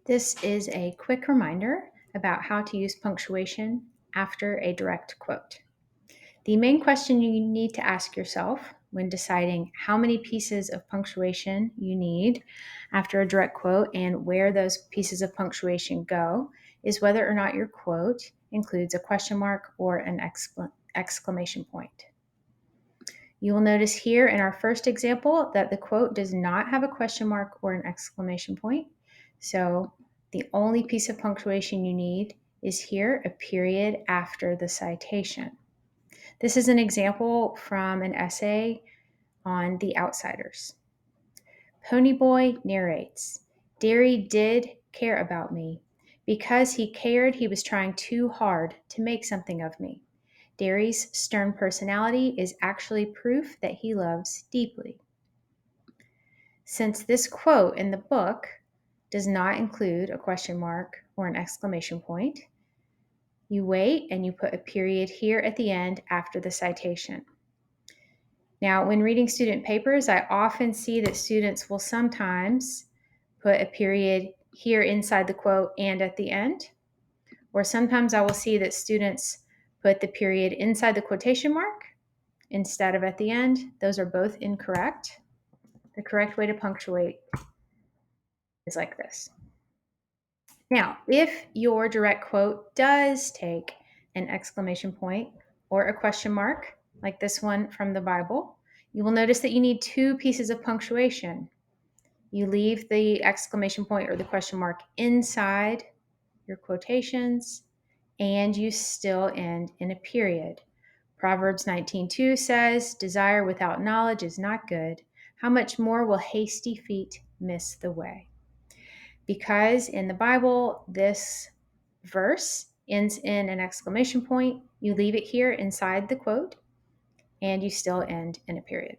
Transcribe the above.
This is a quick reminder about how to use punctuation after a direct quote. The main question you need to ask yourself when deciding how many pieces of punctuation you need after a direct quote and where those pieces of punctuation go is whether or not your quote includes a question mark or an exclamation point. You will notice here in our first example that the quote does not have a question mark or an exclamation point. So the only piece of punctuation you need is here, a period after the citation. This is an example from an essay on The Outsiders. Ponyboy narrates, "Derry did care about me. Because he cared, he was trying too hard to make something of me. Derry's stern personality is actually proof that he loves deeply." Since this quote in the book does not include a question mark or an exclamation point, you wait and you put a period here at the end after the citation. Now, when reading student papers, I often see that students will sometimes put a period here inside the quote and at the end, or sometimes I will see that students put the period inside the quotation mark instead of at the end. Those are both incorrect. The correct way to punctuate is like this. Now, if your direct quote does take an exclamation point or a question mark, like this one from the Bible, you will notice that you need two pieces of punctuation. You leave the exclamation point or the question mark inside your quotations, and you still end in a period. Proverbs 19:2 says, "Desire without knowledge is not good. How much more will hasty feet miss the way?" Because in the Bible, this verse ends in an exclamation point, you leave it here inside the quote, and you still end in a period.